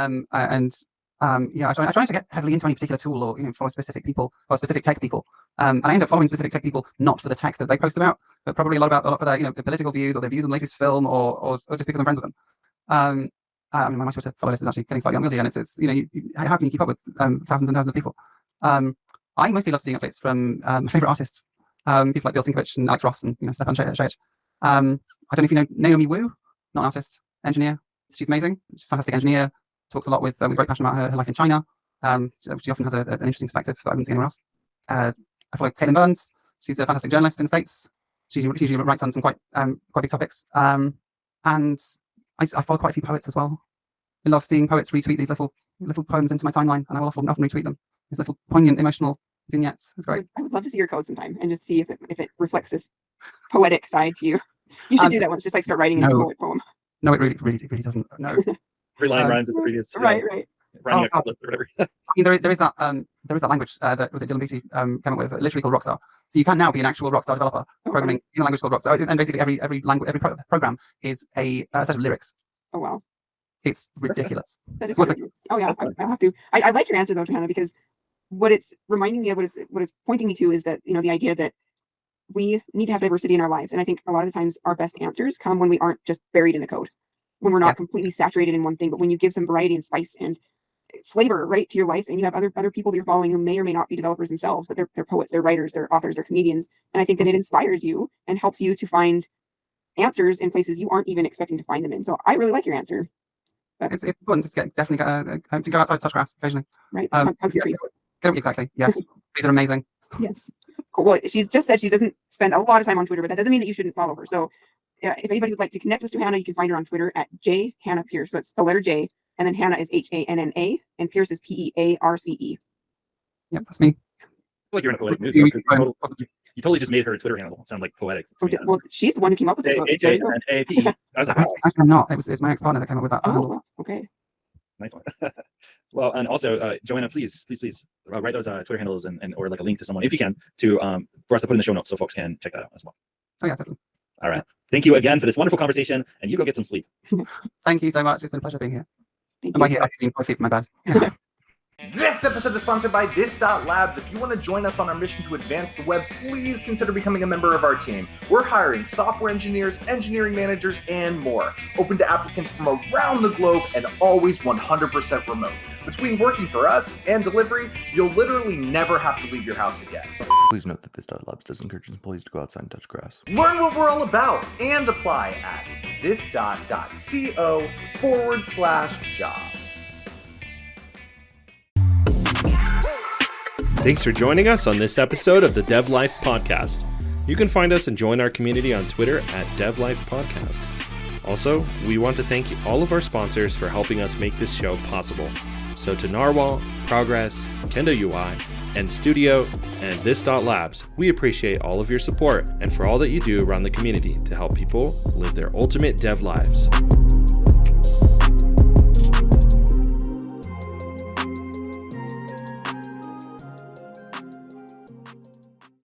I try not to get heavily into any particular tool or follow specific people or specific tech people. And I end up following specific tech people not for the tech that they post about, but probably a lot for their their political views or their views on the latest film or just because I'm friends with them. My Twitter follow list is actually getting slightly unwieldy, and it's how can you keep up with thousands and thousands of people? I mostly love seeing updates from my favorite artists, people like Bill Sinkovich and Alex Ross and Stefan Shayich. I don't know if you know Naomi Wu, not an artist, engineer. She's amazing. She's a fantastic engineer. Talks a lot with great passion about her life in China. She often has an interesting perspective that I wouldn't see anywhere else. I follow Caitlin Burns. She's a fantastic journalist in the States. She usually writes on some quite big topics. And I follow quite a few poets as well. I love seeing poets retweet these little poems into my timeline, and I will often retweet them. These little poignant, emotional vignettes. It's great. I would love to see your code sometime and just see if it reflects this poetic side to you. You should do that once. Just like start writing a poem. No, it really doesn't. No. Every line rhymes with the previous. Right. Rhyming couplets or whatever. I mean, there is that language that was it Dylan Beatty came up with, literally called Rockstar. So you can now be an actual Rockstar developer programming in a language called Rockstar, and basically every program is a set of lyrics. Oh wow, it's ridiculous. That is oh yeah, I have to. I like your answer though, Hanna, because what it's reminding me of, what it's pointing me to, is that the idea that we need to have diversity in our lives, and I think a lot of the times our best answers come when we aren't just buried in the code, when we're not completely saturated in one thing, but when you give some variety and spice and flavor to your life, and you have other people that you're following who may or may not be developers themselves, but they're poets, they're writers, they're authors, they're comedians, and I think that it inspires you and helps you to find answers in places you aren't even expecting to find them in. So I really like your answer. But it's important to to go outside, touch grass occasionally. Right, hugs the trees. Exactly. Yes, trees are amazing. Yes. Cool. Well, she's just said she doesn't spend a lot of time on Twitter, but that doesn't mean that you shouldn't follow her. So if anybody would like to connect with Hanna, you can find her on Twitter at Hanna Pearce. So it's the letter J, and then Hanna is Hanna, and Pearce is Pearce. Yep, that's me. I feel like you're in a poetic mood. You totally just made her Twitter handle sound like poetic. Well, she's the one who came up with this. Hannape. I was like, actually, I'm not. It's my ex-partner that came up with that. Oh, okay. Nice one. Well, and also, Joanna, please write those Twitter handles and or like a link to someone if you can for us to put in the show notes so folks can check that out as well. Oh yeah, definitely. All right. Thank you again for this wonderful conversation, and you go get some sleep. Thank you so much. It's been a pleasure being here. Thank you. By here, I've been 5 feet from my bed. This episode is sponsored by This.Labs. If you want to join us on our mission to advance the web, please consider becoming a member of our team. We're hiring software engineers, engineering managers, and more. Open to applicants from around the globe and always 100% remote. Between working for us and delivery, you'll literally never have to leave your house again. Please note that This.Labs does encourage employees to go outside and touch grass. Learn what we're all about and apply at this.co/jobs. Thanks for joining us on this episode of the Dev.Life podcast. You can find us and join our community on Twitter at Dev.Life podcast. Also, we want to thank all of our sponsors for helping us make this show possible. So to Narwhal, Progress, Kendo UI, and Studio, and This.Labs, we appreciate all of your support and for all that you do around the community to help people live their ultimate dev lives.